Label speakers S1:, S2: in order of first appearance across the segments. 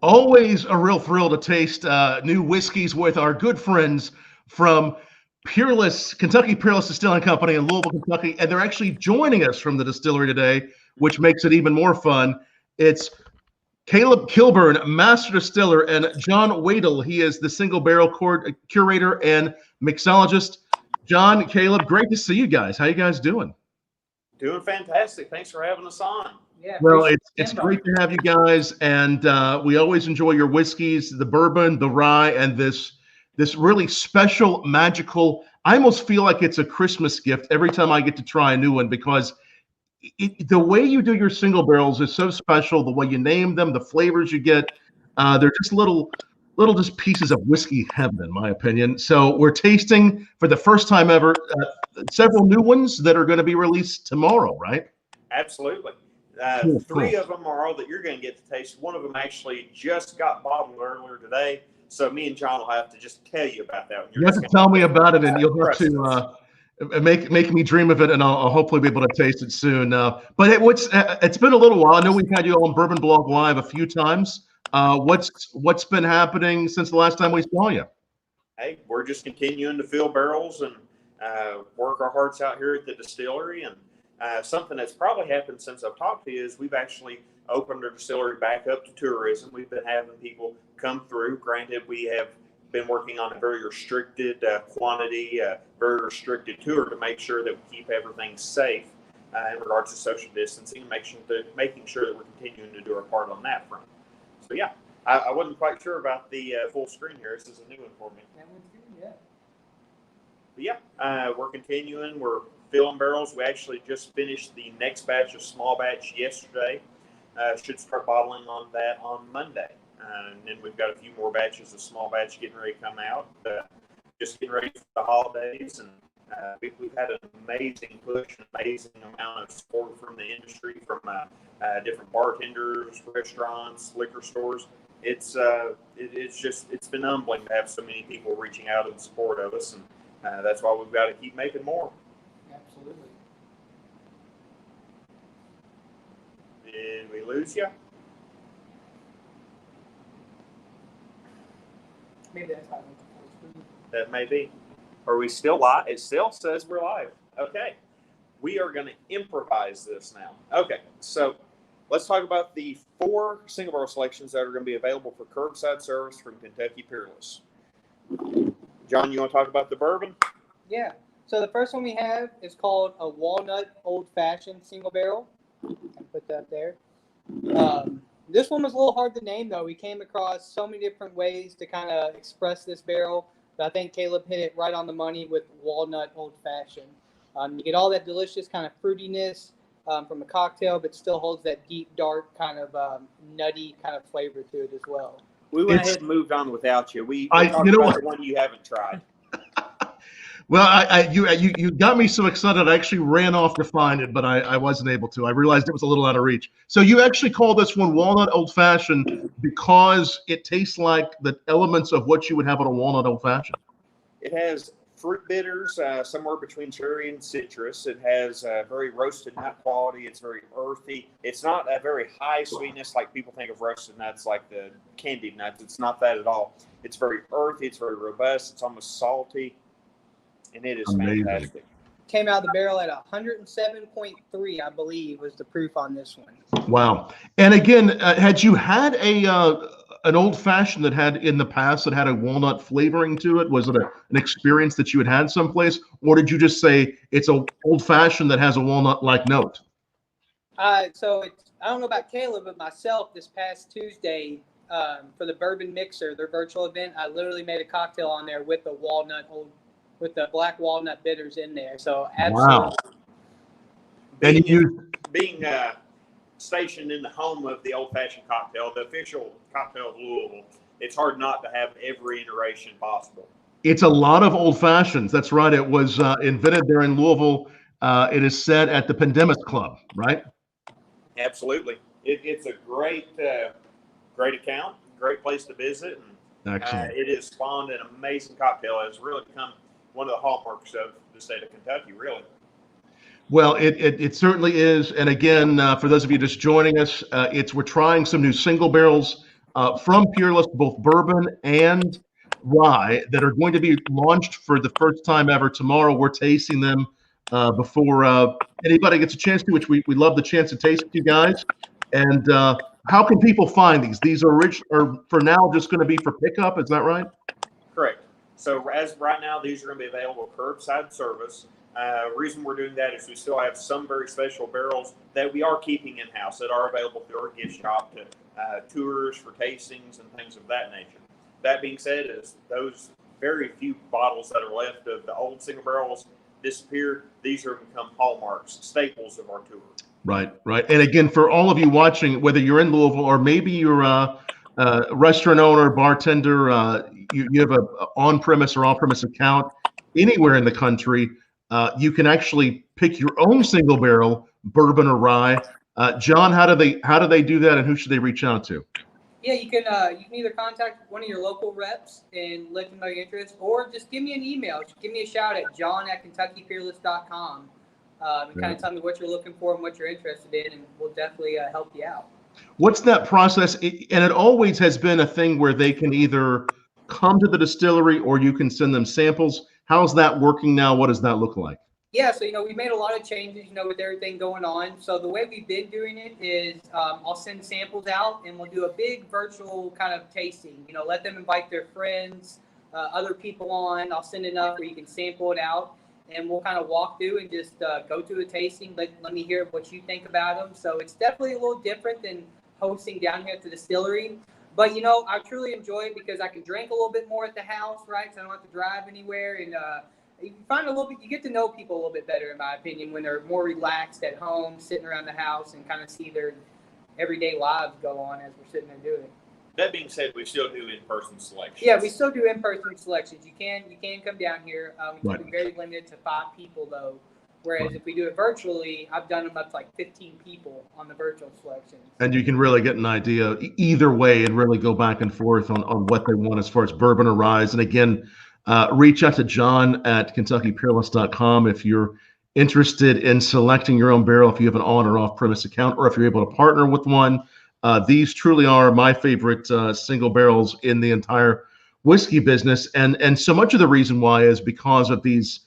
S1: Always a real thrill to taste new whiskeys with our good friends from Kentucky Peerless Distilling Company in Louisville, Kentucky. And they're actually joining us from the distillery today, which makes it even more fun. It's Caleb Kilburn, Master Distiller, and John Wadell. He is the single barrel curator and mixologist. John, Caleb, great to see you guys. How you guys doing?
S2: Doing fantastic. Thanks for having us on.
S3: Yeah,
S1: Well, it's great to have you guys, and we always enjoy your whiskeys, the bourbon, the rye, and this really special, magical. I almost feel like it's a Christmas gift every time I get to try a new one because the way you do your single barrels is so special. The way you name them, the flavors you get, they're just little just pieces of whiskey heaven, in my opinion. So we're tasting for the first time ever several new ones that are going to be released tomorrow, right?
S2: Absolutely.
S1: Cool.
S2: Three of them are all that you're going to get to taste. One of them actually just got bottled earlier today. So me and John will have to just tell you about that one.
S1: You have to tell me about it, and you'll have to make me dream of it, and I'll hopefully be able to taste it soon. But it's been a little while. I know we've had you on Bourbon Blog Live a few times. What's been happening since the last time we saw you?
S2: Hey, we're just continuing to fill barrels and work our hearts out here at the distillery. And something that's probably happened since I've talked to you is we've actually opened our distillery back up to tourism. We've been having people come through. Granted, we have been working on a very restricted quantity, very restricted tour to make sure that we keep everything safe in regards to social distancing, making sure that we're continuing to do our part on that front. So yeah, I wasn't quite sure about the full screen here. This is a new one for me.
S3: That one's good, yeah.
S2: But yeah, we're continuing. We're filling barrels. We actually just finished the next batch of small batch yesterday. Should start bottling on that on Monday. And then we've got a few more batches of small batch getting ready to come out. Just getting ready for the holidays. And we've had an amazing push, an amazing amount of support from the industry, from different bartenders, restaurants, liquor stores. It's been humbling to have so many people reaching out in support of us. And that's why we've got to keep making more.
S3: Absolutely.
S2: Did we lose you?
S3: Maybe that's how
S2: That may be. Are we still live? It still says we're live. Okay. We are going to improvise this now. Okay. So let's talk about the 4 single barrel selections that are going to be available for curbside service from Kentucky Peerless. John, you want to talk about the bourbon?
S3: Yeah. So the first one we have is called a Walnut Old-Fashioned single barrel. I'll put that there. This one was a little hard to name, though. We came across so many different ways to kind of express this barrel, but I think Caleb hit it right on the money with Walnut Old-Fashioned. You get all that delicious kind of fruitiness from a cocktail, but still holds that deep, dark kind of nutty kind of flavor to it as well.
S2: We went ahead and moved on without you. We talked about the one you haven't tried.
S1: Well, you got me so excited I actually ran off to find it, but I wasn't able to. I realized it was a little out of reach. So you actually call this one Walnut Old-Fashioned because it tastes like the elements of what you would have at a Walnut Old-Fashioned.
S2: It has fruit bitters, somewhere between cherry and citrus. It has very roasted nut quality. It's very earthy. It's not a very high sweetness like people think of roasted nuts, like the candied nuts. It's not that at all. It's very earthy. It's very robust. It's almost salty. And it is
S1: amazing.
S2: Fantastic.
S3: Came out of the barrel at 107.3, I believe, was the proof on this one.
S1: Wow. And again, had you had an old-fashioned that had in the past that had a walnut flavoring to it? Was it an experience that you had someplace? Or did you just say it's an old-fashioned that has a walnut-like note?
S3: So I don't know about Caleb, but myself, this past Tuesday, for the Bourbon Mixer, their virtual event, I literally made a cocktail on there with with the black walnut bitters in there. So absolutely.
S1: Wow.
S2: Being stationed in the home of the old-fashioned cocktail, the official cocktail of Louisville, it's hard not to have every iteration possible.
S1: It's a lot of old-fashions. That's right. It was invented there in Louisville. It is set at the Pendemis Club, right?
S2: Absolutely. It's a great account, great place to visit. And,
S1: excellent.
S2: It has spawned an amazing cocktail. It has really become one of the hallmarks of the state of Kentucky, really.
S1: Well, it certainly is. And again, for those of you just joining us, we're trying some new single barrels. from Peerless, both bourbon and rye, that are going to be launched for the first time ever tomorrow. We're tasting them before anybody gets a chance to, which we love the chance to taste with you guys. And how can people find these? These are for now just going to be for pickup. Is that right?
S2: Correct. So as of right now, these are going to be available curbside service. Reason we're doing that is we still have some very special barrels that we are keeping in-house that are available through our gift shop to tours for tastings and things of that nature. That being said, as those very few bottles that are left of the old single barrels disappear, these are become hallmarks, staples of our tour.
S1: Right, right. And again, for all of you watching, whether you're in Louisville or maybe you're a restaurant owner, bartender, you have a on-premise or off-premise account anywhere in the country, you can actually pick your own single barrel bourbon or rye. John, how do they do that, and who should they reach out to?
S3: Yeah, you can either contact one of your local reps and let them know your interest, or just give me an email. Just give me a shout at john@KentuckyPeerless.com and kind of tell me what you're looking for and what you're interested in, and we'll definitely help you out.
S1: What's that process? And it always has been a thing where they can either come to the distillery or you can send them samples. How's that working now? What does that look like?
S3: Yeah, so, we made a lot of changes, with everything going on. So the way we've been doing it is I'll send samples out and we'll do a big virtual kind of tasting, let them invite their friends, other people on. I'll send enough where you can sample it out, and we'll kind of walk through and just go through a tasting. Let me hear what you think about them. So it's definitely a little different than hosting down here at the distillery. But, I truly enjoy it because I can drink a little bit more at the house, right? So I don't have to drive anywhere. And you find you get to know people a little bit better, in my opinion, when they're more relaxed at home, sitting around the house, and kind of see their everyday lives go on as we're sitting there doing it.
S2: That being said, we still do in-person selections.
S3: Yeah, we still do in-person selections. You can come down here. We
S1: Right.
S3: keep it very limited to 5 people, though. Whereas if we do it virtually, I've done them up to like 15 people on the virtual selections.
S1: And you can really get an idea either way and really go back and forth on what they want as far as bourbon or rye. And again, reach out to John at KentuckyPeerless.com if you're interested in selecting your own barrel, if you have an on or off premise account, or if you're able to partner with one. These truly are my favorite single barrels in the entire whiskey business. And so much of the reason why is because of these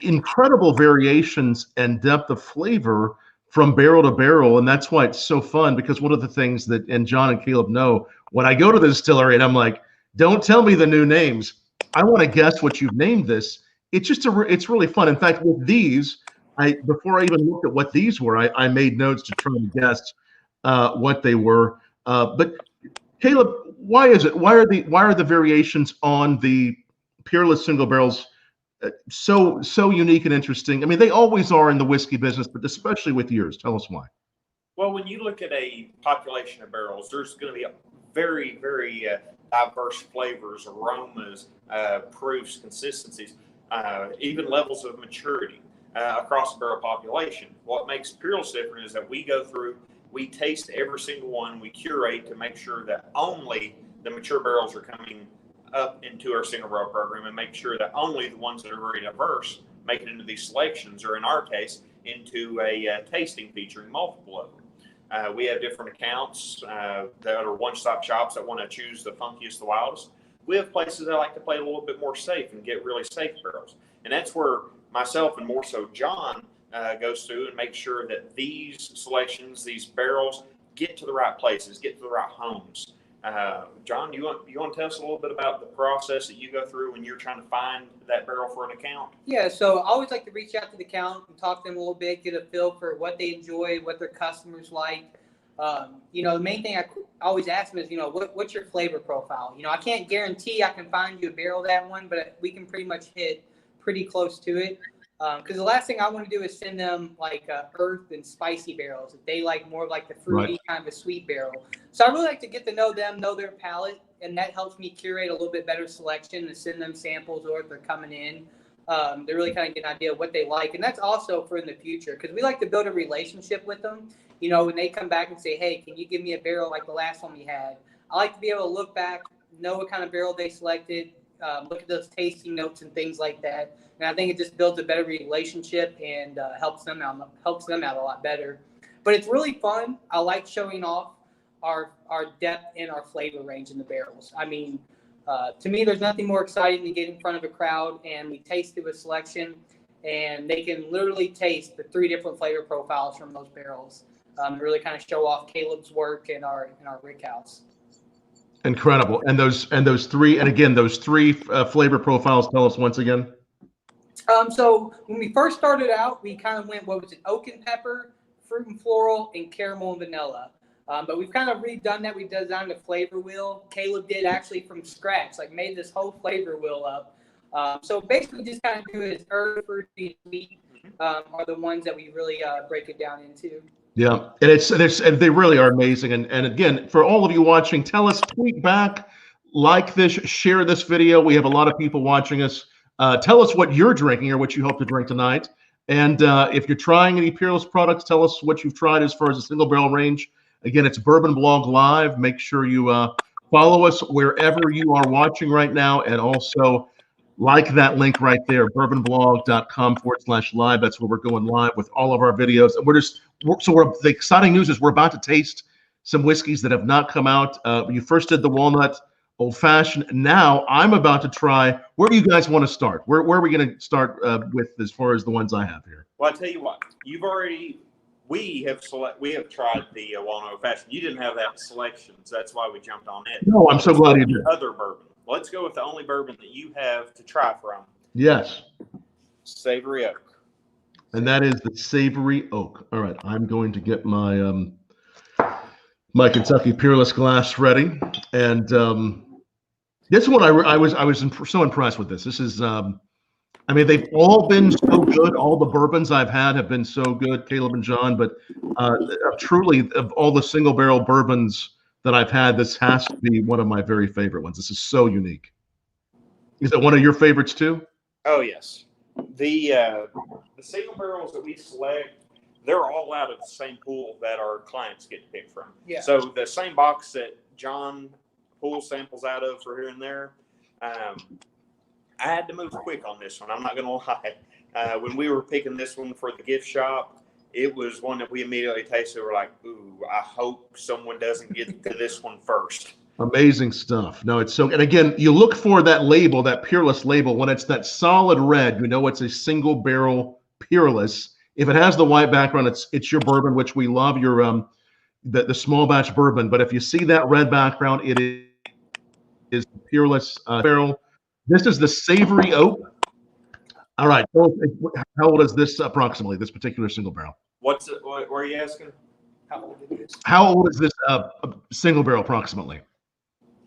S1: incredible variations and depth of flavor from barrel to barrel. And that's why it's so fun, because one of the things that, and John and Caleb know, when I go to the distillery and I'm like, don't tell me the new names, I want to guess what you've named this. It's just it's really fun. In fact, with these, before I even looked at what these were, I made notes to try and guess what they were. But Caleb, why is it? Why are the variations on the Peerless single barrels so unique and interesting? I mean, they always are in the whiskey business, but especially with yours. Tell us why.
S2: Well, when you look at a population of barrels, there's going to be a very, very diverse flavors, aromas, proofs, consistencies, even levels of maturity across the barrel population. What makes Peerless different is that we go through, we taste every single one, we curate to make sure that only the mature barrels are coming up into our single barrel program, and make sure that only the ones that are very diverse make it into these selections, or in our case, into a tasting featuring multiple of them. We have different accounts that are one-stop shops that want to choose the funkiest, the wildest. We have places that like to play a little bit more safe and get really safe barrels. And that's where myself, and more so John, goes through and makes sure that these selections, these barrels, get to the right places, get to the right homes. John, you want to tell us a little bit about the process that you go through when you're trying to find that barrel for an account?
S3: Yeah, so I always like to reach out to the account and talk to them a little bit, get a feel for what they enjoy, what their customers like. The main thing I always ask them is, what's your flavor profile? I can't guarantee I can find you a barrel that one, but we can pretty much hit pretty close to it. Because the last thing I want to do is send them like earth and spicy barrels. If they like more of like the fruity kind of a sweet barrel. So I really like to get to know them, know their palate, and that helps me curate a little bit better selection and send them samples, or if they're coming in, they really kind of get an idea of what they like. And that's also for in the future, because we like to build a relationship with them. When they come back and say, hey, can you give me a barrel like the last one we had? I like to be able to look back, know what kind of barrel they selected, look at those tasting notes and things like that. And I think it just builds a better relationship and helps them out a lot better. But it's really fun. I like showing off our depth and our flavor range in the barrels. I mean, to me, there's nothing more exciting than getting in front of a crowd and we tasted with selection, and they can literally taste the 3 different flavor profiles from those barrels. Really kind of show off Caleb's work in our rick house.
S1: Incredible. And those 3, and again, those 3 flavor profiles. Tell us once again.
S3: So when we first started out, we kind of went, what was it, oak and pepper, fruit and floral, and caramel and vanilla. But we've kind of redone that. We designed a flavor wheel. Caleb did actually from scratch, like made this whole flavor wheel up. So basically just kind of do it as herb, fruity, and sweet are the ones that we really break it down into.
S1: Yeah, and they really are amazing. And again, for all of you watching, tell us, tweet back, like this, share this video. We have a lot of people watching us. Tell us what you're drinking or what you hope to drink tonight. And if you're trying any Peerless products, tell us what you've tried as far as the single barrel range. Again, it's Bourbon Blog Live. Make sure you follow us wherever you are watching right now, and also like that link right there, bourbonblog.com/live. That's where we're going live with all of our videos. And the exciting news is we're about to taste some whiskeys that have not come out. You first did the Walnut Old-Fashioned. Now I'm about to try. Where do you guys want to start? Where are we going to start with as far as the ones I have here?
S2: Well, I tell you what, we have tried the Walnut Old-Fashioned. You didn't have that selection, so that's why we jumped on it.
S1: No, I'm so glad you did.
S2: Other bourbon. Let's go with the only bourbon that you have to try from.
S1: Yes.
S2: Savory Oak.
S1: And that is the Savory Oak. All right, I'm going to get my my Kentucky Peerless glass ready. And this one, I was so impressed with this. This is, I mean, they've all been so good. All the bourbons I've had have been so good, Caleb and John. But truly, of all the single barrel bourbons that I've had, this has to be one of my very favorite ones. This is so unique. Is it one of your favorites too?
S2: Oh yes. The single barrels that we select, they're all out of the same pool that our clients get to pick from.
S3: Yeah.
S2: So the same box that John pulls samples out of for here and there. I had to move quick on this one. I'm not going to lie. When we were picking this one for the gift shop, it was one that we immediately tasted. We're like, ooh, I hope someone doesn't get to this one first.
S1: Amazing stuff. No, it's so, and again, you look for that label, that Peerless label. When it's that solid red, you know it's a single barrel Peerless. If it has the white background, it's your bourbon, which we love, your the small batch bourbon. But if you see that red background, it is Peerless barrel. This is the Savory Oak. All right. How old is this approximately, this particular single barrel?
S2: What are you asking?
S1: How old is this single barrel approximately?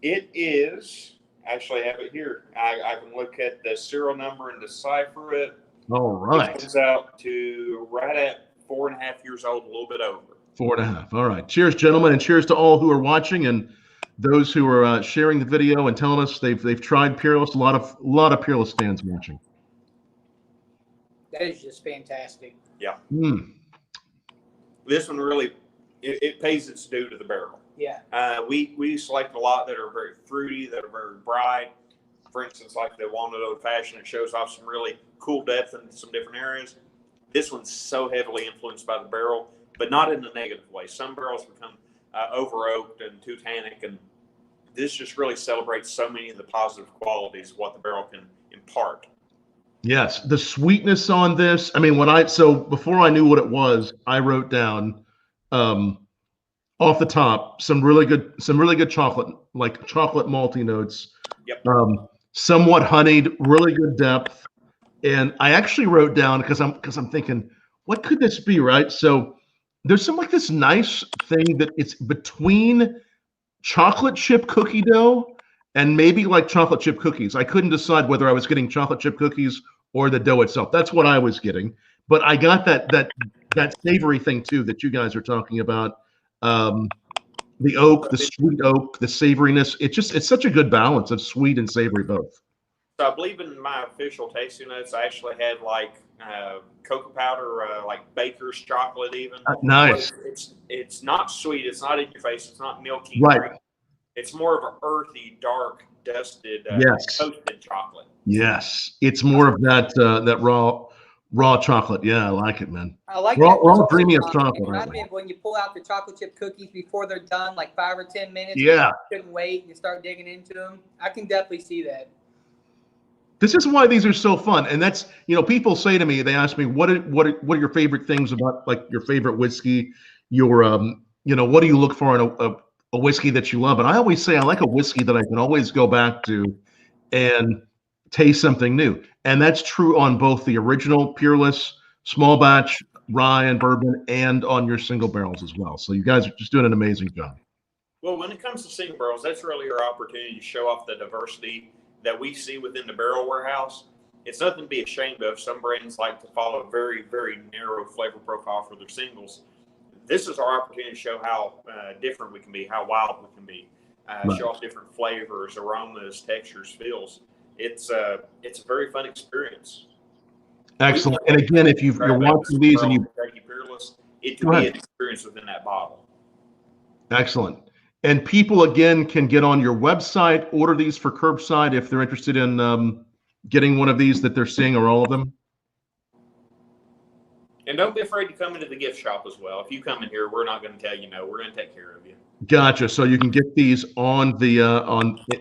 S2: It is, actually I have it here. I can look at the serial number and decipher it.
S1: All right.
S2: It comes out to right at 4.5 years old, a little bit over.
S1: 4.5. All right. Cheers, gentlemen, and cheers to all who are watching and those who are sharing the video and telling us they've tried Peerless. A lot of Peerless fans watching.
S3: That is just fantastic.
S2: Yeah.
S3: This
S2: one really, it pays its due to the barrel.
S3: Yeah.
S2: We select a lot that are very fruity, that are very bright. For instance, like the Walnut Old-Fashioned, it shows off some really cool depth in some different areas. This one's so heavily influenced by the barrel, but not in a negative way. Some barrels become over-oaked and too tannic, and this just really celebrates so many of the positive qualities of what the barrel can impart.
S1: Yes, the sweetness on this. I mean, so before I knew what it was, I wrote down off the top some really good chocolate, like chocolate malty notes.
S2: Yep.
S1: Somewhat honeyed, really good depth. And I actually wrote down because I'm thinking, what could this be, right? So there's some like this nice thing that it's between chocolate chip cookie dough and maybe like chocolate chip cookies. I couldn't decide whether I was getting chocolate chip cookies or the dough itself. That's what I was getting. But I got that savory thing too that you guys are talking about. The oak, the sweet oak, the savoriness. It's such a good balance of sweet and savory both.
S2: So I believe in my official tasting notes, I actually had like cocoa powder, like baker's chocolate even.
S1: Nice.
S2: It's not sweet. It's not in your face. It's not milky.
S1: Right.
S2: It's more of an earthy, dark, dusted,
S1: yes.
S2: toasted chocolate.
S1: Yes. It's more of that Raw chocolate. Yeah, I like it, man.
S3: I like
S1: We're
S3: that.
S1: all dreamy of
S3: It
S1: chocolate,
S3: reminds
S1: aren't
S3: me
S1: we?
S3: of when you pull out the chocolate chip cookies before they're done, like 5 or 10 minutes.
S1: Yeah.
S3: You couldn't wait and you start digging into them. I can definitely see that.
S1: This is why these are so fun. And that's, people say to me, they ask me, what are your favorite things about, like, your favorite whiskey? Your, what do you look for in a whiskey that you love? And I always say I like a whiskey that I can always go back to and taste something new. And that's true on both the original Peerless small batch rye and bourbon and on your single barrels as well. So you guys are just doing an amazing job.
S2: Well, when it comes to single barrels, that's really our opportunity to show off the diversity that we see within the barrel warehouse. It's nothing to be ashamed of. Some brands like to follow a very, very narrow flavor profile for their singles. This is our opportunity to show how different we can be, how wild we can be,
S1: Right.
S2: show off different flavors, aromas, textures, feels. It's a very fun experience.
S1: Excellent. And again, if you're watching these and you
S2: Peerless, it can be an experience within that bottle.
S1: Excellent. And people, again, can get on your website, order these for curbside if they're interested in getting one of these that they're seeing, or all of them.
S2: And don't be afraid to come into the gift shop as well. If you come in here, we're not going to tell you no. We're going to take care of you.
S1: Gotcha. So you can get these on the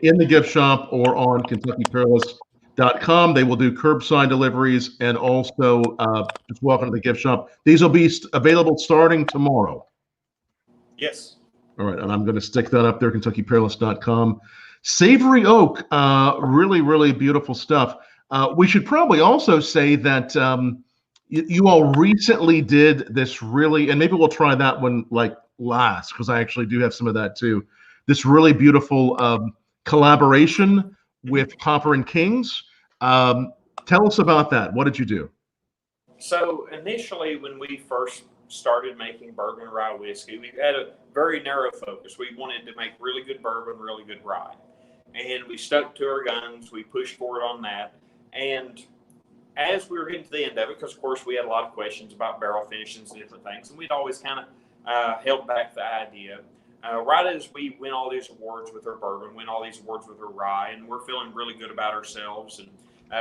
S1: in the gift shop or on KentuckyPeerless.com. They will do curbside deliveries, and also just welcome to the gift shop. These will be available starting tomorrow.
S2: Yes.
S1: All right, and I'm going to stick that up there, KentuckyPeerless.com. Savory Oak, really, really beautiful stuff. We should probably also say that you all recently did this really, and maybe we'll try that one like last, because I actually do have some of that too. This really beautiful collaboration with Copper and Kings. Tell us about that. What did you do?
S2: So initially, when we first started making bourbon rye whiskey, we had a very narrow focus. We wanted to make really good bourbon, really good rye. And we stuck to our guns. We pushed forward on that. And as we were getting to the end of it, because of course we had a lot of questions about barrel finishes and different things, and we'd always kind of held back the idea. Right as we win all these awards with our bourbon, win all these awards with our rye, and we're feeling really good about ourselves and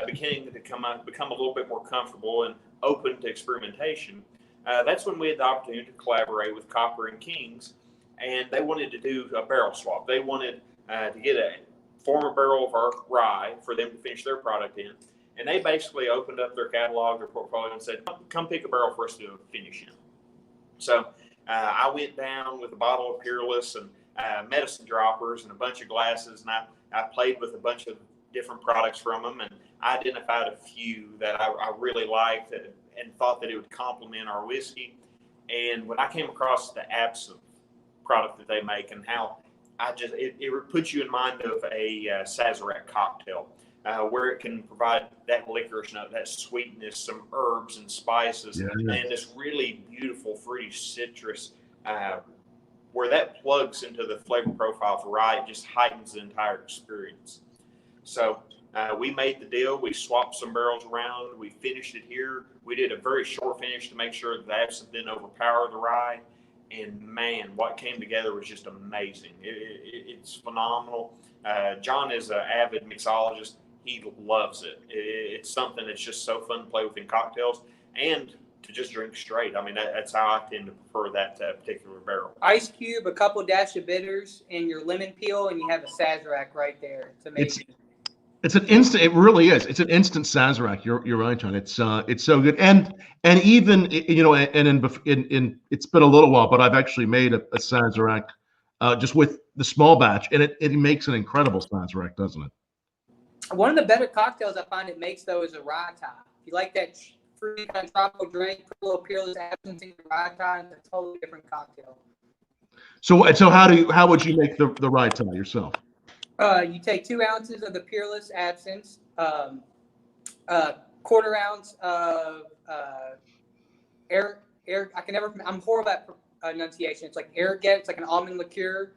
S2: beginning to become a little bit more comfortable and open to experimentation, that's when we had the opportunity to collaborate with Copper and Kings, and they wanted to do a barrel swap. They wanted to get a former barrel of our rye for them to finish their product in, and they basically opened up their catalog, their portfolio, and said, come pick a barrel for us to finish in. So I went down with a bottle of Peerless and medicine droppers and a bunch of glasses, and I played with a bunch of different products from them, and I identified a few that I really liked and thought that it would complement our whiskey. And when I came across the absinthe product that they make and how it puts you in mind of a Sazerac cocktail, where it can provide that licorice note, that sweetness, some herbs and spices, and this really beautiful fruity citrus, where that plugs into the flavor profile for rye. It just heightens the entire experience. So we made the deal. We swapped some barrels around. We finished it here. We did a very short finish to make sure that the absinthe didn't overpower the rye. And man, what came together was just amazing. It's phenomenal. John is an avid mixologist. He loves it. It's something that's just so fun to play with in cocktails and to just drink straight. I mean, that's how I tend to prefer that particular barrel.
S3: Ice cube, a couple dash of bitters, and your lemon peel, and you have a Sazerac right there. It's amazing.
S1: It's an instant. It really is. It's an instant Sazerac. You're right, John. It's so good. And even in it's been a little while, but I've actually made a Sazerac just with the small batch, and it makes an incredible Sazerac, doesn't it?
S3: One of the better cocktails I find it makes, though, is a rye tie. If you like that fruity kind of tropical drink, put a little Peerless absinthe in your rye tie, and it's a totally different cocktail. So
S1: how would you make the rye tie yourself?
S3: You take 2 ounces of the Peerless absinthe, quarter ounce of I'm horrible at enunciation. It's like Arrogate. It's like an almond liqueur.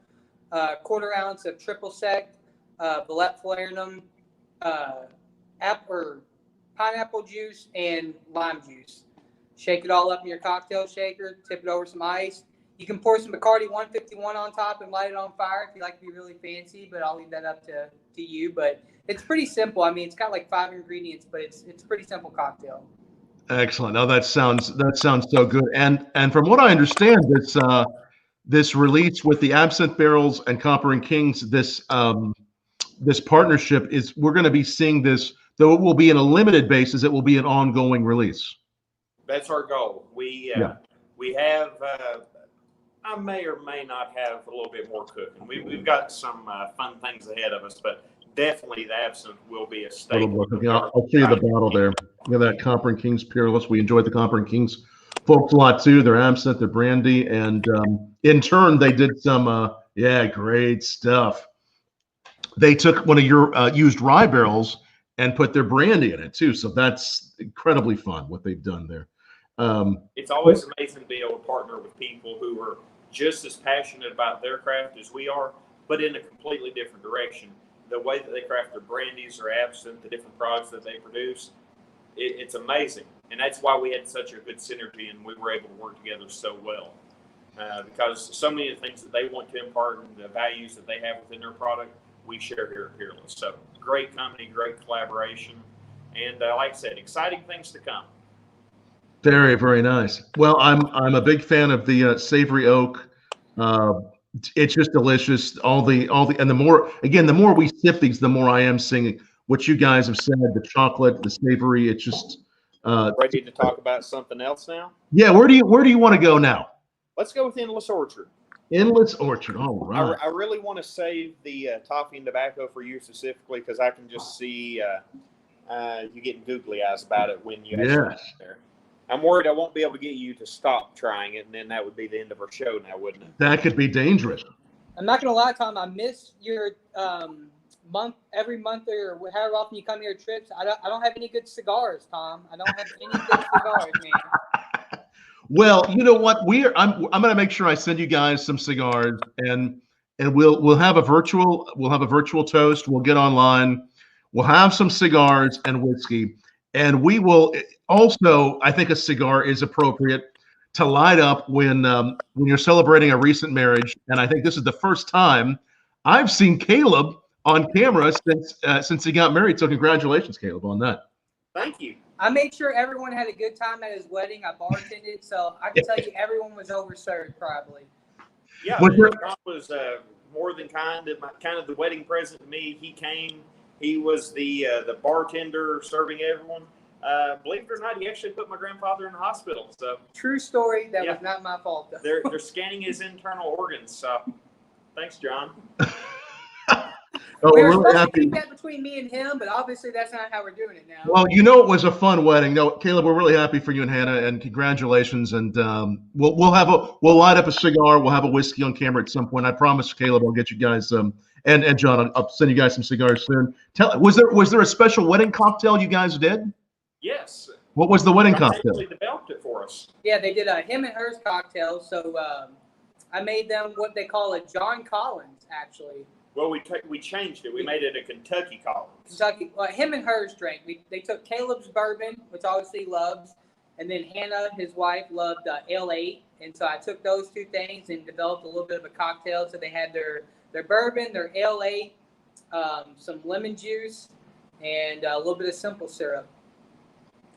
S3: Quarter ounce of triple sec, Valette Falernum, pineapple juice, and lime juice. Shake it all up in your cocktail shaker. Tip it over some ice. You can pour some Bacardi 151 on top and light it on fire if you like to be really fancy, but I'll leave that up to you. But it's pretty simple. I mean, it's got like 5 ingredients, but it's a pretty simple cocktail.
S1: Excellent. Oh, that sounds so good. And from what I understand, this release with the Absinthe Barrels and Copper and Kings, this partnership is we're going to be seeing this, though it will be in a limited basis. It will be an ongoing release.
S2: That's our goal. We have. I may or may not have a little bit more cooking. We've got some fun things ahead of us, but definitely the absinthe will be a staple.
S1: I'll show you the bottle there. Look at that Copper and Kings Peerless. We enjoyed the Copper and Kings folks a lot too. Their absinthe, their brandy, and in turn they did some great stuff. They took one of your used rye barrels and put their brandy in it too. So that's incredibly fun what they've done there.
S2: It's always amazing to be able to partner with people who are just as passionate about their craft as we are, but in a completely different direction. The way that they craft their brandies or absinthe, the different products that they produce, it's amazing. And that's why we had such a good synergy and we were able to work together so well. Because so many of the things that they want to impart and the values that they have within their product, we share here at Peerless. So great company, great collaboration, and like I said, exciting things to come.
S1: Very, very nice. Well, I'm a big fan of the savory oak. It's just delicious. And the more we sip these, the more I am seeing what you guys have said. The chocolate, the savory. It's just
S2: ready to talk about something else now.
S1: Yeah, where do you want to go now?
S2: Let's go with Endless Orchard.
S1: Endless Orchard. All right.
S2: I really want to save the Toffee and Tobacco for you specifically because I can just see you getting googly eyes about it when you actually get there. I'm worried I won't be able to get you to stop trying it, and then that would be the end of our show now, wouldn't it?
S1: That could be dangerous.
S3: I'm not going to lie, Tom. I miss your every month or however often you come here trips. I don't have any good cigars, Tom. I don't have any good cigars, man.
S1: Well, you know what? I'm going to make sure I send you guys some cigars, and we'll have a virtual toast. We'll get online. We'll have some cigars and whiskey, and we will also. I think a cigar is appropriate to light up when you're celebrating a recent marriage, and I think this is the first time I've seen Caleb on camera since he got married. So congratulations, Caleb, on that.
S2: Thank you.
S3: I made sure everyone had a good time at his wedding. I bartended, so I can tell you everyone was overserved probably.
S2: Yeah, John was more than kind of the wedding present to me. He came. He was the bartender serving everyone. Believe it or not, he actually put my grandfather in the hospital. So
S3: true story. That was not my fault, though.
S2: They're scanning his internal organs. So thanks, John.
S3: We were supposed to keep that between me and him, but obviously that's not how we're doing it now.
S1: Well, it was a fun wedding. No, Caleb, we're really happy for you and Hannah, and congratulations. And we'll light up a cigar. We'll have a whiskey on camera at some point. I promise, Caleb, I'll get you guys and John, I'll send you guys some cigars soon. Was there a special wedding cocktail you guys did?
S2: Yes.
S1: What was the wedding cocktail?
S2: They developed it for us.
S3: Yeah, they did a him and hers cocktail. So I made them what they call a John Collins, actually.
S2: Well, we changed it. We made it a Kentucky Collins.
S3: Well, him and hers drink. They took Caleb's bourbon, which obviously he loves, and then Hannah, his wife, loved L8. And so I took those two things and developed a little bit of a cocktail. So they had their bourbon, their L8, some lemon juice, and a little bit of simple syrup.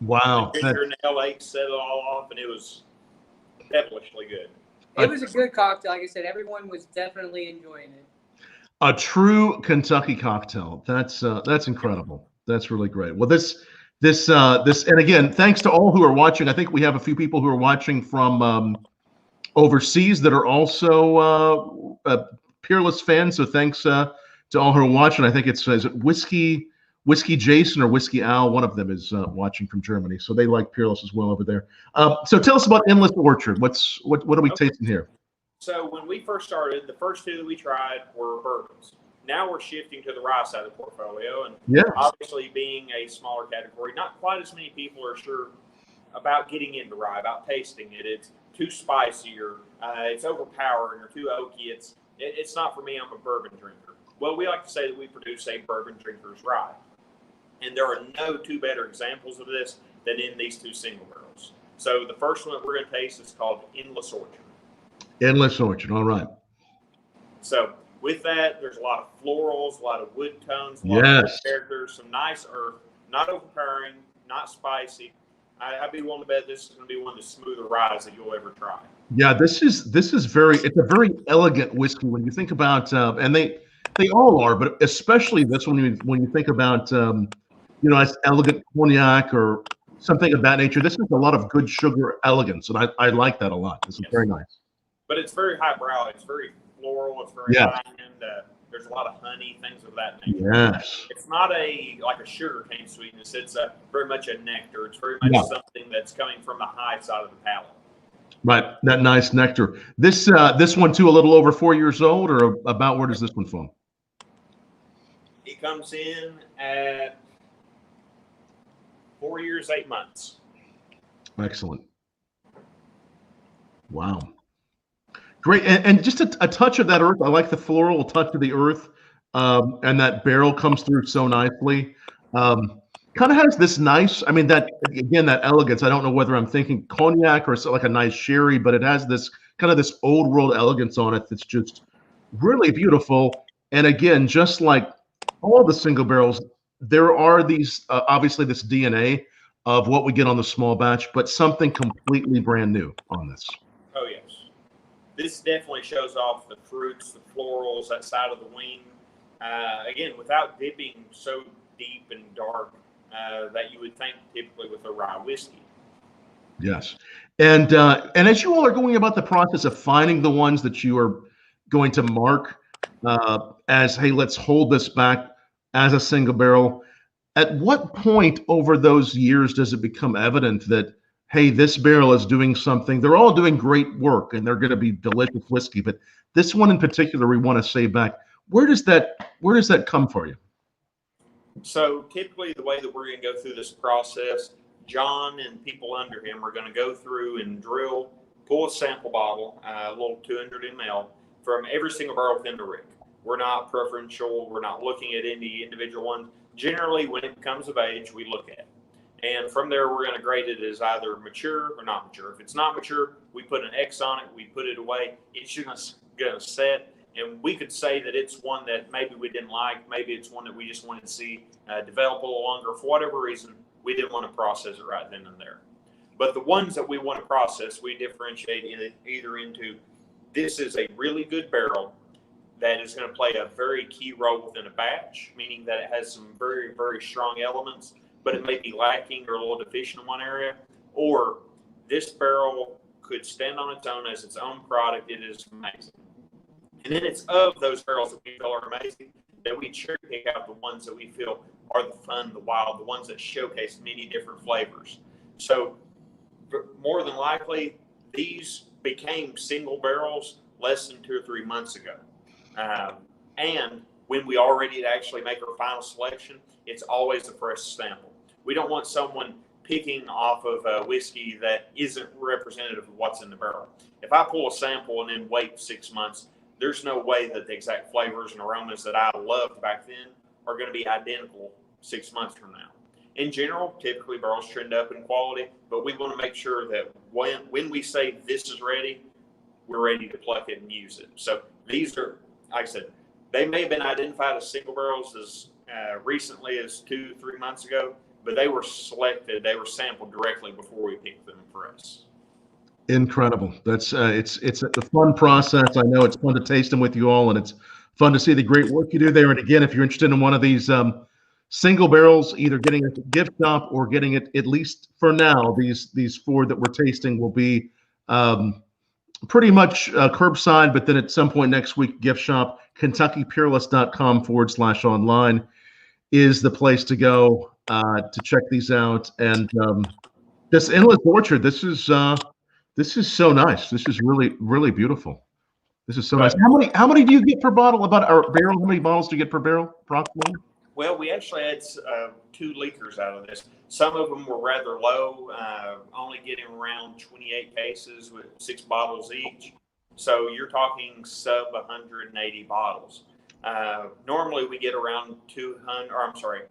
S1: Wow.
S2: The ginger and L8 set it all off, and it was devilishly good.
S3: It was a good cocktail. Like I said, everyone was definitely enjoying it.
S1: A true Kentucky cocktail. That's incredible. That's really great. Well, this, and again, thanks to all who are watching. I think we have a few people who are watching from overseas that are also Peerless fans. So thanks to all who are watching. I think is it Whiskey Jason or Whiskey Al. One of them is watching from Germany. So they like Peerless as well over there. So tell us about Endless Orchard. What are we tasting here?
S2: So when we first started, the first two that we tried were bourbons. Now we're shifting to the rye side of the portfolio, and obviously being a smaller category, not quite as many people are sure about getting into rye, about tasting it. It's too spicy or it's overpowering or too oaky. It's not for me. I'm a bourbon drinker. Well, we like to say that we produce a bourbon drinker's rye, and there are no two better examples of this than in these two single barrels. So the first one that we're going to taste is called Endless Orchard.
S1: Endless Orchard. All right.
S2: So with that, there's a lot of florals, a lot of wood tones, a lot of characters, some nice earth, not overpowering, not spicy. I'd be willing to bet this is going to be one of the smoother ryes that you'll ever try.
S1: Yeah, it's a very elegant whiskey when you think about, and they all are, but especially this one when you think about, it's elegant cognac or something of that nature. This has a lot of good sugar elegance, and I like that a lot. This is very nice.
S2: But it's very highbrow. It's very floral. It's very high end. There's a lot of honey, things of that nature.
S1: Yes.
S2: It's not like a sugar cane sweetness. It's very much a nectar. It's very much something that's coming from the high side of the palate.
S1: Right, that nice nectar. This one too, a little over 4 years old, or about where does this one fall?
S2: It comes in at 4 years, 8 months.
S1: Excellent. Wow. Great, and just a touch of that earth. I like the floral touch of the earth, and that barrel comes through so nicely. Kind of has this nice, that elegance. I don't know whether I'm thinking cognac or like a nice sherry, but it has this kind of this old world elegance on it that's just really beautiful. And again, just like all the single barrels, there are these obviously this DNA of what we get on the small batch, but something completely brand new on this.
S2: Oh yes. This definitely shows off the fruits, the florals, that side of the wing. Again, without dipping so deep and dark that you would think typically with a rye whiskey.
S1: Yes, and as you all are going about the process of finding the ones that you are going to mark as, hey, let's hold this back as a single barrel. At what point over those years does it become evident that, hey, this barrel is doing something? They're all doing great work and they're going to be delicious whiskey, but this one in particular we want to save back. Where does that come for you?
S2: So typically the way that we're going to go through this process, John and people under him are going to go through and pull a sample bottle, a little 200 ml from every single barrel within the rig. We're not preferential. We're not looking at any individual one. Generally, when it becomes of age, we look at it. And from there, we're going to grade it as either mature or not mature. If it's not mature, we put an X on it. We put it away. It's just going to set. And we could say that it's one that maybe we didn't like. Maybe it's one that we just wanted to see develop a little longer. For whatever reason, we didn't want to process it right then and there. But the ones that we want to process, we differentiate either into this is a really good barrel that is going to play a very key role within a batch, meaning that it has some very, very strong elements, but it may be lacking or a little deficient in one area, or this barrel could stand on its own as its own product. It is amazing. And then it's of those barrels that we feel are amazing that we cherry pick out the ones that we feel are the fun, the wild, the ones that showcase many different flavors. So more than likely, these became single barrels less than 2 or 3 months ago. And when we are ready to actually make our final selection, it's always a fresh sample. We don't want someone picking off of a whiskey that isn't representative of what's in the barrel. If I pull a sample and then wait 6 months, there's no way that the exact flavors and aromas that I loved back then are going to be identical 6 months from now. In general, typically barrels trend up in quality, but we want to make sure that when we say this is ready, we're ready to pluck it and use it. So these are, like I said, they may have been identified as single barrels as recently as 2-3 months ago, but they were selected, they were sampled directly before we picked them for us.
S1: Incredible. That's it's a fun process. I know it's fun to taste them with you all, and it's fun to see the great work you do there. And again, if you're interested in one of these single barrels, either getting it at the gift shop or getting it, at least for now, these 4 that we're tasting will be pretty much curbside, but then at some point next week, gift shop. KentuckyPeerless.com/online is the place to go to check these out. And this Endless Orchard, this is so nice. This is really, really beautiful. This is so nice. How many do you get per bottle? About our barrel? How many bottles do you get per barrel, approximately?
S2: Well, we actually had 2 leakers out of this. Some of them were rather low, only getting around 28 cases with 6 bottles each. So you're talking sub 180 bottles. Normally we get around 200,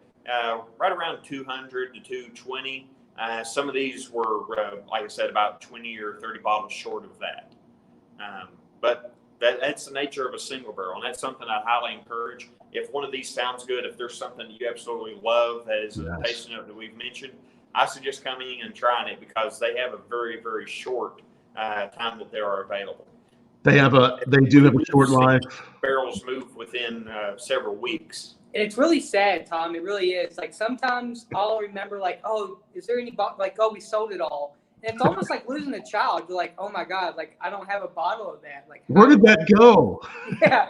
S2: right around 200 to 220. Some of these were, like I said, about 20 or 30 bottles short of that. But that's the nature of a single barrel, and that's something I highly encourage. If one of these sounds good, if there's something you absolutely love that is a tasting note that we've mentioned, I suggest coming and trying it because they have a very, very short time that they are available.
S1: They do have a short life.
S2: Barrels move within several weeks.
S3: And it's really sad, Tom. It really is. Like sometimes I'll remember, like, oh, is there any like, oh, we sold it all. And it's almost like losing a child. You're like, oh my God, like I don't have a bottle of that. Like,
S1: where did that go?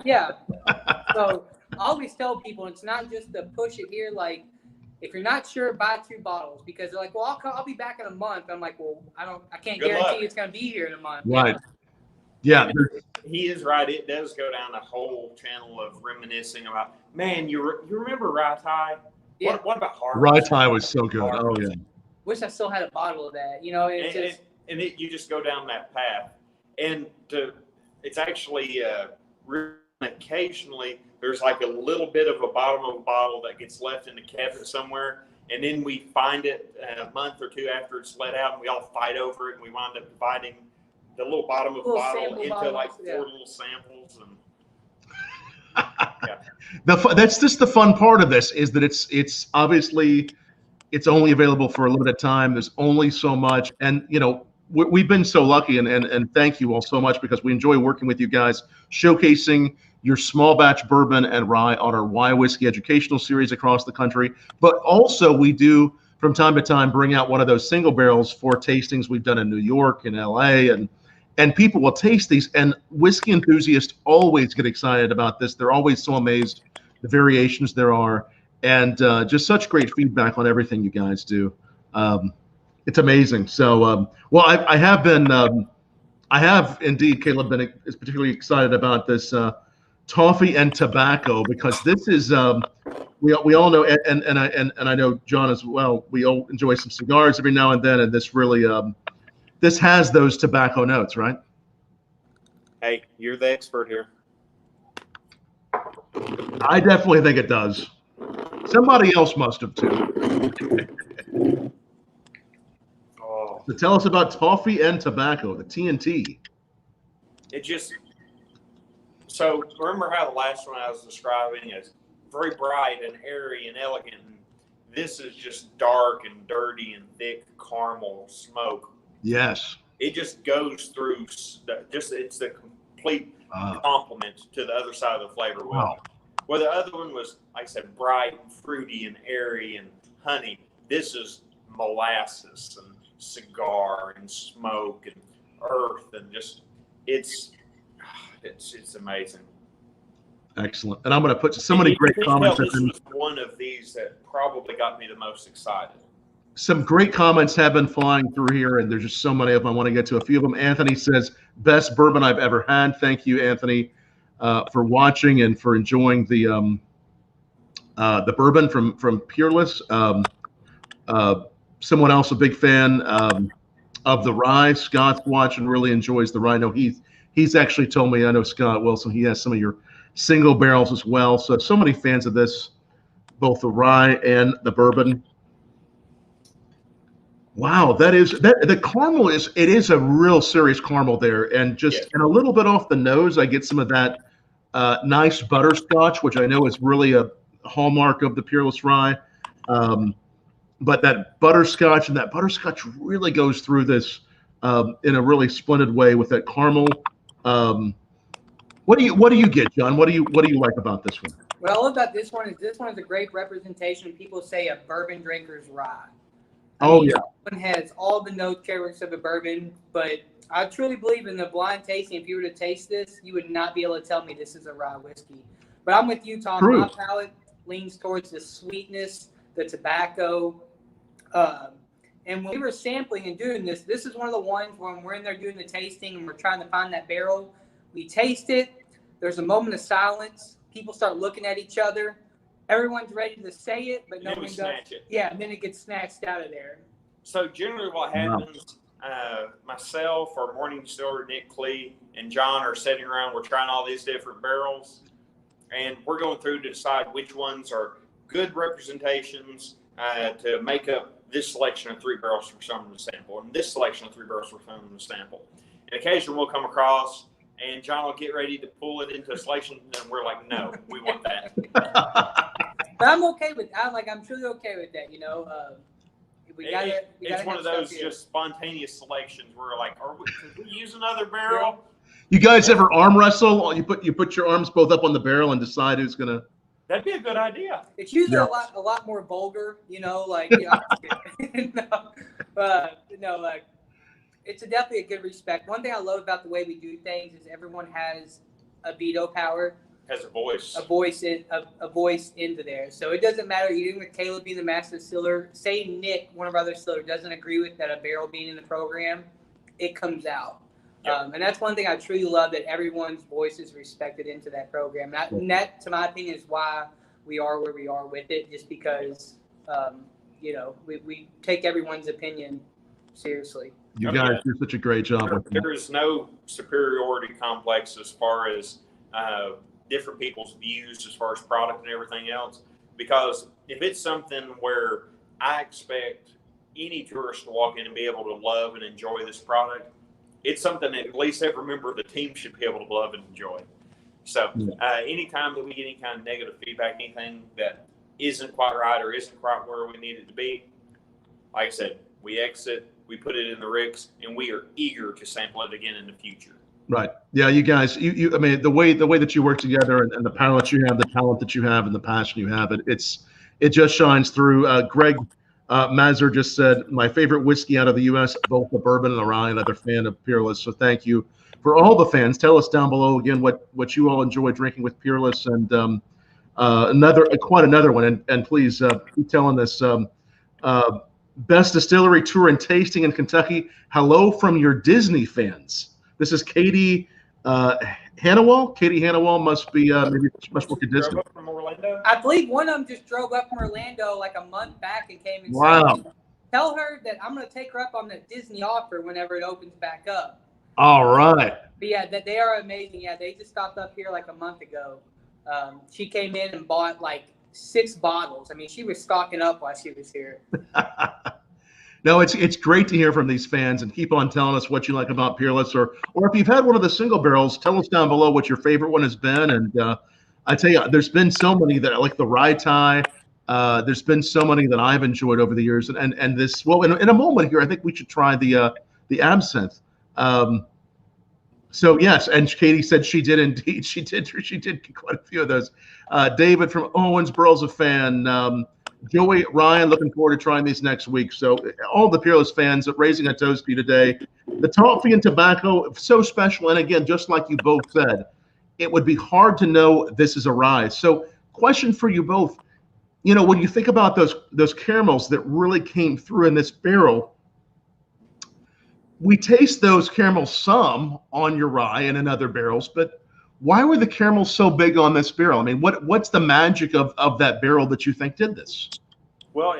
S3: Yeah. So I always tell people it's not just to push it here. Like, if you're not sure, buy 2 bottles because they're like, well, I'll be back in a month. I'm like, well, I can't guarantee it's going to be here in a month.
S1: Right. Yeah.
S2: He is right. It does go down a whole channel of reminiscing about, man, you remember Rye Thai?
S3: Yeah.
S2: What about Harvest?
S1: Rye Thai was so good. Oh, yeah.
S3: Wish I still had a bottle of that. You know,
S2: you just go down that path. And it's actually occasionally there's like a little bit of a bottom of a bottle that gets left in the cabinet somewhere. And then we find it a month or 2 after it's let out and we all fight over it and we wind up dividing the little bottom of the bottle into bottles, like 4 little samples. And
S1: that's just the fun part of this is that it's obviously it's only available for a limited time. There's only so much. And, you know, we've been so lucky and thank you all so much because we enjoy working with you guys, showcasing your small batch bourbon and rye on our Why Whiskey educational series across the country. But also we do from time to time bring out one of those single barrels for tastings we've done in New York and LA and people will taste these, and whiskey enthusiasts always get excited about this. They're always so amazed the variations there are, and just such great feedback on everything you guys do. It's amazing. So, well, I have indeed, Caleb, been particularly excited about this Toffee and Tobacco because this is we all know, and I know John as well. We all enjoy some cigars every now and then, and this really. This has those tobacco notes, right?
S2: Hey, you're the expert here.
S1: I definitely think it does. Somebody else must have too.
S2: Oh.
S1: So tell us about Toffee and Tobacco, the TNT.
S2: So remember how the last one I was describing is very bright and airy and elegant. And this is just dark and dirty and thick caramel smoke.
S1: Yes.
S2: It just goes through. It's the complete complement to the other side of the flavor wheel.
S1: Wow.
S2: Where the other one was, like I said, bright and fruity and airy and honey. This is molasses and cigar and smoke and earth and just it's amazing.
S1: Excellent. And I'm going to put so many great comments.
S2: This was one of these that probably got me the most excited.
S1: Some great comments have been flying through here, and there's just so many of them. I want to get to a few of them. Anthony says, best bourbon I've ever had. Thank you, Anthony, for watching and for enjoying the bourbon from Peerless. Someone else, a big fan of the rye. Scott's watching, really enjoys the rye. No, he's actually told me, I know Scott Wilson, he has some of your single barrels as well. So many fans of this, both the rye and the bourbon. Wow, the caramel is a real serious caramel there, and and a little bit off the nose, I get some of that nice butterscotch, which I know is really a hallmark of the Peerless rye. But that butterscotch really goes through this in a really splendid way with that caramel. What do you get, John? What do you like about this one?
S3: What I love about this one is a great representation. People say a bourbon drinker's rye.
S1: Yeah.
S3: One has all the note characteristics of a bourbon, but I truly believe in the blind tasting. If you were to taste this, you would not be able to tell me this is a rye whiskey. But I'm with you, Tom.
S1: True.
S3: My palate leans towards the sweetness, the tobacco. And when we were sampling and doing this is one of the ones when we're in there doing the tasting and we're trying to find that barrel. We taste it. There's a moment of silence. People start looking at each other. Everyone's ready to say it, but no one does. Yeah, and then it gets snatched out of there.
S2: So generally what happens, myself, our morning distiller, Nick Clee, and John are sitting around. We're trying all these different barrels, and we're going through to decide which ones are good representations to make up this selection of 3 barrels for someone to sample, and this selection of 3 barrels for someone to sample. And occasionally we'll come across, and John will get ready to pull it into a selection, and we're like, no, we want that.
S3: But I'm okay with I'm truly okay with that, you know.
S2: It's one of those just spontaneous selections where like, could we use another barrel?
S1: You guys ever arm wrestle? You put your arms both up on the barrel and decide who's gonna.
S2: That'd be a good idea.
S3: It's usually a lot more vulgar, like like it's definitely a good respect. One thing I love about the way we do things is everyone has a veto power.
S2: Has a voice.
S3: A voice into there. So it doesn't matter, even with Caleb being the master distiller, say Nick, one of our other distillers, doesn't agree with that a barrel being in the program, it comes out. Yep. And that's one thing I truly love, that everyone's voice is respected into that program. And that, to my opinion, is why we are where we are with it, just because, we take everyone's opinion seriously.
S1: You guys do such a great job.
S2: There is no superiority complex as far as different people's views as far as product and everything else. Because if it's something where I expect any tourist to walk in and be able to love and enjoy this product, it's something that at least every member of the team should be able to love and enjoy. So anytime that we get any kind of negative feedback, anything that isn't quite right or isn't quite where we need it to be, like I said, we exit, we put it in the ricks, and we are eager to sample it again in the future.
S1: Right. Yeah, you guys, I mean, the way that you work together and the power that you have, the talent that you have, and the passion you have, it just shines through. Greg Mazur just said, my favorite whiskey out of the U.S., both the bourbon and the rye, another fan of Peerless. So thank you. For all the fans, tell us down below again what you all enjoy drinking with Peerless, and quite another one. And please keep telling us. Best distillery tour and tasting in Kentucky. Hello from your Disney fans. This is Katie Hannawall. Katie Hannawall must be maybe much more Disney.
S2: Drove up from Orlando?
S3: I believe one of them just drove up from Orlando like a month back and came and
S1: wow.
S3: Tell her that I'm going to take her up on the Disney offer whenever it opens back up.
S1: All right.
S3: But yeah, that they are amazing. Yeah, they just stopped up here like a month ago. She came in and bought like 6 bottles. I mean, she was stocking up while she was here.
S1: No, it's great to hear from these fans, and keep on telling us what you like about Peerless, or if you've had one of the single barrels, tell us down below what your favorite one has been. And I tell you, there's been so many that I like. The Rye Tie. There's been so many that I've enjoyed over the years, and this. Well, in a moment here, I think we should try the Absinthe. So yes, and Katie said she did indeed. She did get quite a few of those. David from Owensboro's a fan. Joey, Ryan, looking forward to trying these next week. So all the Peerless fans, raising a toast to you today. The Toffee and Tobacco, so special. And again, just like you both said, it would be hard to know this is a rye. So question for you both, when you think about those caramels that really came through in this barrel, we taste those caramels some on your rye and in other barrels, but why were the caramels so big on this barrel? I mean, what's the magic of that barrel that you think did this?
S2: Well,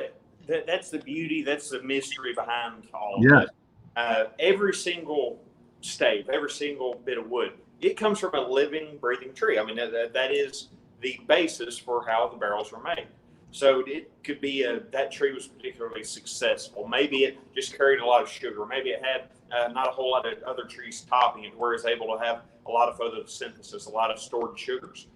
S2: that's the beauty. That's the mystery behind all of it. Every single stave, every single bit of wood, it comes from a living, breathing tree. I mean, that is the basis for how the barrels were made. So it could be that tree was particularly successful. Maybe it just carried a lot of sugar. Maybe it had not a whole lot of other trees topping it, where it's able to have a lot of photosynthesis, a lot of stored sugars.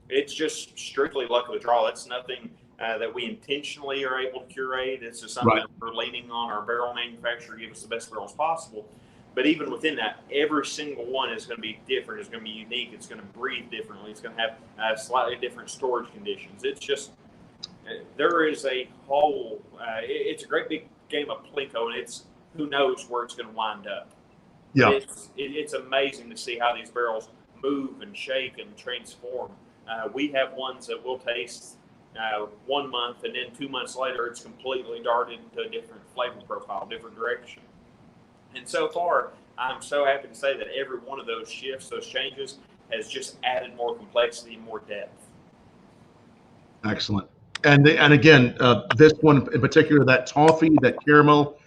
S2: It's just strictly luck of the draw. That's nothing that we intentionally are able to curate. It's just something that we're leaning on our barrel manufacturer to give us the best barrels possible. But even within that, every single one is going to be different. It's going to be unique. It's going to breathe differently. It's going to have slightly different storage conditions. It's just, there is a whole, it's a great big game of Plinko, and it's, who knows where it's going to wind up.
S1: Yeah.
S2: It's amazing to see how these barrels move and shake and transform. We have ones that we'll taste 1 month, and then 2 months later, it's completely darted into a different flavor profile, different direction. And so far, I'm so happy to say that every one of those shifts, those changes, has just added more complexity and more depth.
S1: Excellent. And again, this one in particular, that toffee, that caramel,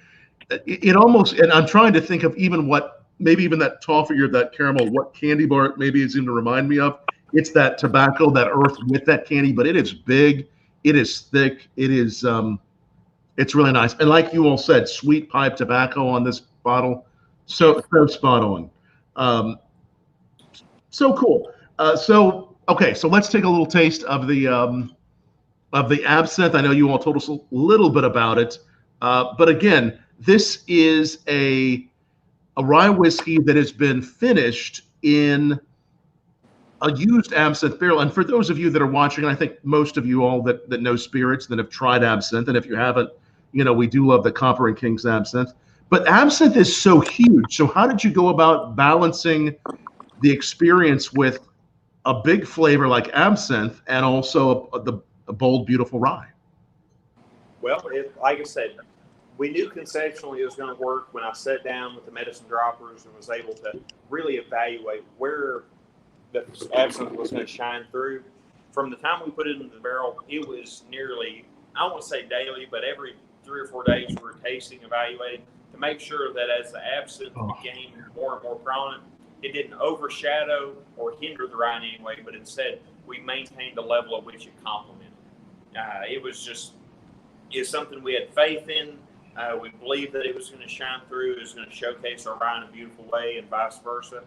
S1: it almost, and I'm trying to think of even that toffee or that caramel, what candy bar maybe is even to remind me of. It's that tobacco, that earth with that candy, but it is big, it is thick, it is, it's really nice. And like you all said, sweet pipe tobacco on this bottle, so spot on. So cool. Okay, so let's take a little taste of the absinthe. I know you all told us a little bit about it. But again, this is a rye whiskey that has been finished in a used absinthe barrel. And for those of you that are watching, and I think most of you all that know spirits that have tried absinthe, and if you haven't, we do love the Copper and King's absinthe. But absinthe is so huge. So how did you go about balancing the experience with a big flavor like absinthe and also a bold, beautiful rye?
S2: Well, like I said, we knew conceptually it was going to work when I sat down with the medicine droppers and was able to really evaluate where the absinthe was going to shine through. From the time we put it in the barrel, it was nearly, I won't say daily, but every 3 or 4 days we were tasting, evaluating to make sure that as the absinthe became more and more prominent, it didn't overshadow or hinder the rye in any way, but instead we maintained the level at which it complemented. It's something we had faith in. We believed that it was going to shine through. It was going to showcase our rye in a beautiful way, and vice versa.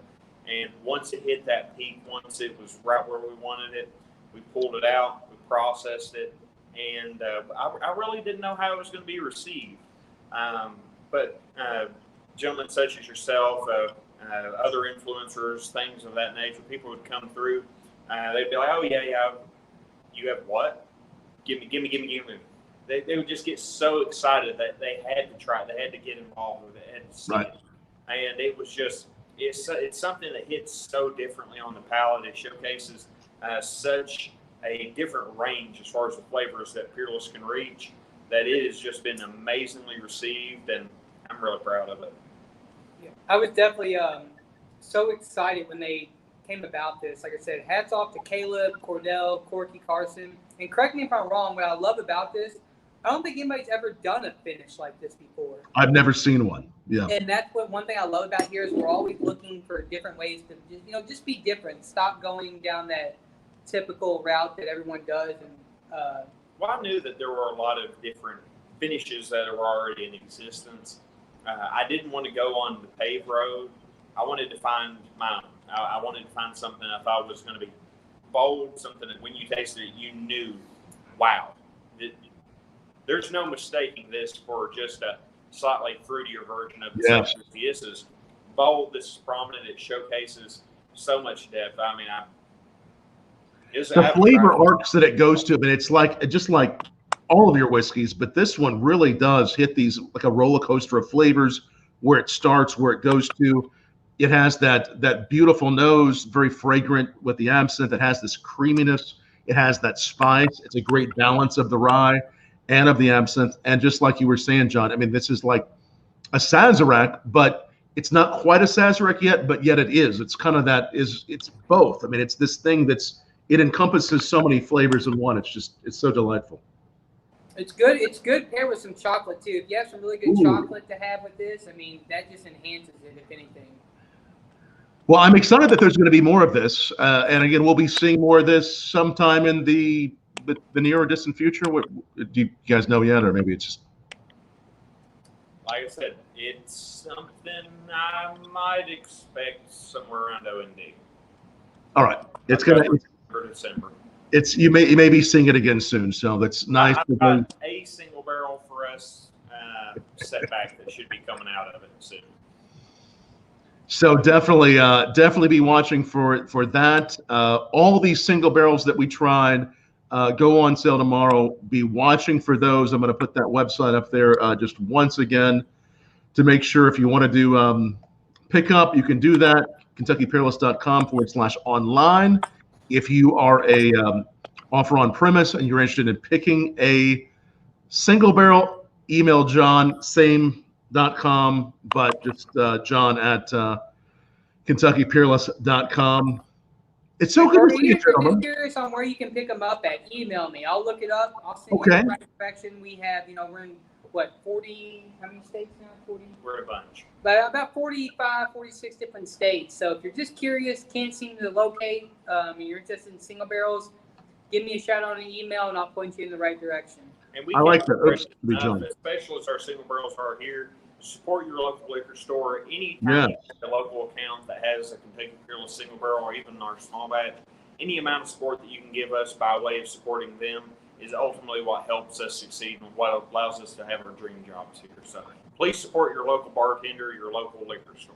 S2: And once it hit that peak, once it was right where we wanted it, we pulled it out, we processed it, and I really didn't know how it was going to be received. But gentlemen such as yourself, other influencers, things of that nature, people would come through. They'd be like, "Oh yeah, you have what? Give me." They would just get so excited that they had to try it. They had to get involved with it. They had to see it. And it was just, it's something that hits so differently on the palate. It showcases such a different range as far as the flavors that Peerless can reach, that it has just been amazingly received, and I'm really proud of it.
S3: Yeah, I was definitely so excited when they came about this. Like I said, hats off to Caleb, Cordell, Corky, Carson. And correct me if I'm wrong, what I love about this, I don't think anybody's ever done a finish like this before.
S1: I've never seen one. Yeah.
S3: And that's what one thing I love about here is we're always looking for different ways to, just be different. Stop going down that typical route that everyone does. And
S2: well, I knew that there were a lot of different finishes that were already in existence. I didn't want to go on the paved road. I wanted to find my own. I wanted to find something I thought was going to be bold, something that when you tasted it, you knew, wow, there's no mistaking this for just a slightly fruitier version of the citrus. This is bold, this is prominent, it showcases so much depth. I mean,
S1: the flavor arcs that it goes to, but it's just like all of your whiskeys, but this one really does hit these like a roller coaster of flavors, where it starts, where it goes to. It has that beautiful nose, very fragrant with the absinthe. It has this creaminess. It has that spice. It's a great balance of the rye and of the absinthe. And just like you were saying, John, I mean, this is like a Sazerac, but it's not quite a Sazerac yet, but yet it is. It's kind of it's both. I mean, it's this thing it encompasses so many flavors in one. It's so delightful.
S3: It's good. It's good paired with some chocolate too. If you have some really good chocolate to have with this, I mean, that just enhances it, if anything.
S1: Well, I'm excited that there's going to be more of this. And again, we'll be seeing more of this sometime in the near or distant future. What do you guys know yet, or maybe it's just?
S2: Like I said, it's something I might expect somewhere around OND.
S1: All right, it's going to
S2: for December.
S1: You may be seeing it again soon, so that's nice.
S2: I've got a single barrel for us setback that should be coming out of it soon.
S1: So definitely be watching for that. All these single barrels that we tried go on sale tomorrow. Be watching for those. I'm going to put that website up there just once again to make sure if you want to do pick up, you can do that. KentuckyPeerless.com/online. If you are a offer on premise and you're interested in picking a single barrel, email John, same.com, but just John at KentuckyPeerless.com. It's so good to see you, gentlemen.
S3: If you're curious on where you can pick them up at, email me. I'll look it up. I'll send you the right direction. We have, we're in, 40, how many states now? 40?
S2: We're a bunch.
S3: But about 45, 46 different states. So if you're just curious, can't seem to locate, and you're interested in single barrels, give me a shout out on an email, and I'll point you in the right direction.
S2: And we
S1: I like that.
S2: Especially as our single barrels are here, support your local liquor store. Anytime the local account that has a Kentucky Peerless single barrel or even our small batch, any amount of support that you can give us by way of supporting them is ultimately what helps us succeed and what allows us to have our dream jobs here. So please support your local bartender, your local liquor store.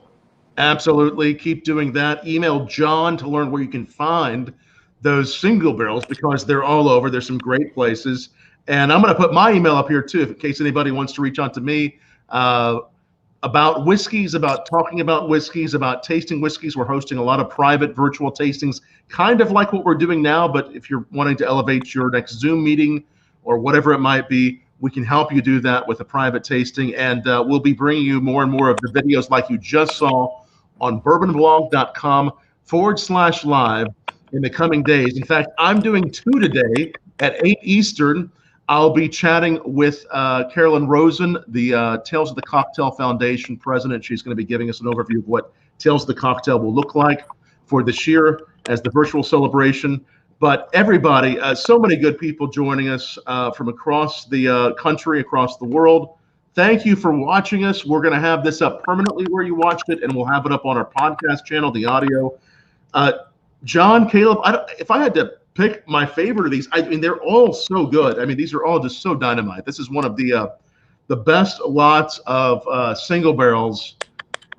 S1: Absolutely. Keep doing that. Email John to learn where you can find those single barrels, because they're all over. There's some great places. And I'm going to put my email up here too, in case anybody wants to reach out to me about whiskeys, about talking about whiskeys, about tasting whiskeys. We're hosting a lot of private virtual tastings, kind of like what we're doing now. But if you're wanting to elevate your next Zoom meeting or whatever it might be, we can help you do that with a private tasting. And we'll be bringing you more and more of the videos like you just saw on bourbonblog.com/live in the coming days. In fact, I'm doing 2 today at 8 Eastern. I'll be chatting with Carolyn Rosen, the Tales of the Cocktail Foundation president. She's going to be giving us an overview of what Tales of the Cocktail will look like for this year as the virtual celebration. But everybody, so many good people joining us from across the country, across the world. Thank you for watching us. We're going to have this up permanently where you watched it, and we'll have it up on our podcast channel, the audio. John, Caleb, if I had to pick my favorite of these, I mean, they're all so good. I mean, these are all just so dynamite. This is one of the best lots of single barrels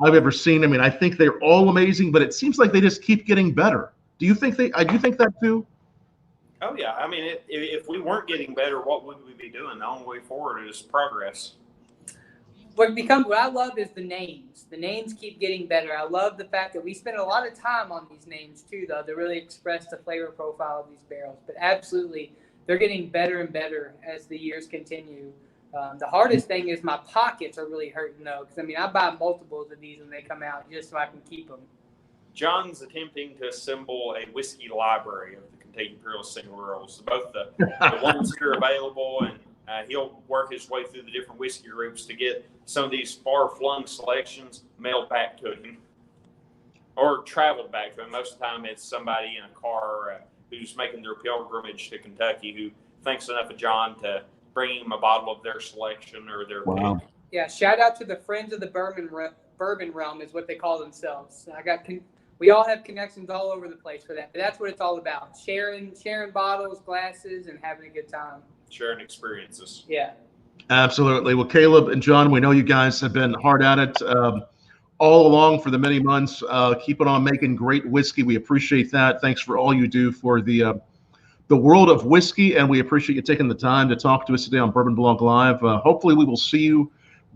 S1: I've ever seen. I mean, I think they're all amazing, but it seems like they just keep getting better. Do you think that too?
S2: Oh yeah. I mean, if we weren't getting better, what would we be doing? The only way forward is progress.
S3: What I love is the names. The names keep getting better. I love the fact that we spend a lot of time on these names too, though, to really express the flavor profile of these barrels. But absolutely, they're getting better and better as the years continue. The hardest thing is my pockets are really hurting, though, because, I mean, I buy multiples of these when they come out just so I can keep them.
S2: John's attempting to assemble a whiskey library of the Kentucky Peerless single barrels, both the ones that are available, and he'll work his way through the different whiskey groups to get some of these far-flung selections mailed back to him or traveled back to him. Most of the time it's somebody in a car who's making their pilgrimage to Kentucky who thinks enough of John to bring him a bottle of their selection or their pick.
S3: Yeah, shout out to the Friends of the Bourbon Realm is what they call themselves. We all have connections all over the place for that, but that's what it's all about. Sharing bottles, glasses, and having a good time.
S2: Sharing experiences.
S3: Yeah.
S1: Absolutely. Well, Caleb and John, we know you guys have been hard at it all along for the many months. Keeping on making great whiskey. We appreciate that. Thanks for all you do for the world of whiskey, and we appreciate you taking the time to talk to us today on Bourbon Blog Live. Hopefully we will see you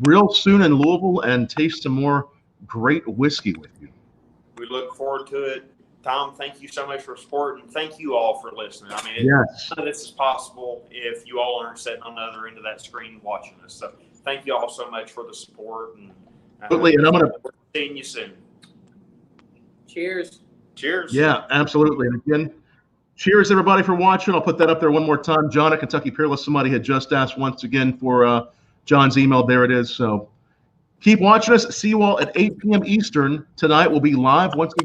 S1: real soon in Louisville and taste some more great whiskey with you.
S2: We look forward to it. Tom, thank you so much for support, and thank you all for listening. I mean,
S1: yes,
S2: none of this is possible if you all aren't sitting on the other end of that screen watching us. So thank you all so much for the support. And
S1: absolutely. And I'm going to
S2: see you soon.
S3: Cheers.
S2: Cheers.
S1: Yeah, absolutely. And again, cheers everybody for watching. I'll put that up there one more time. John at Kentucky Peerless. Somebody had just asked once again for John's email. There it is. So keep watching us. See you all at 8 p.m. Eastern tonight. We'll be live once again.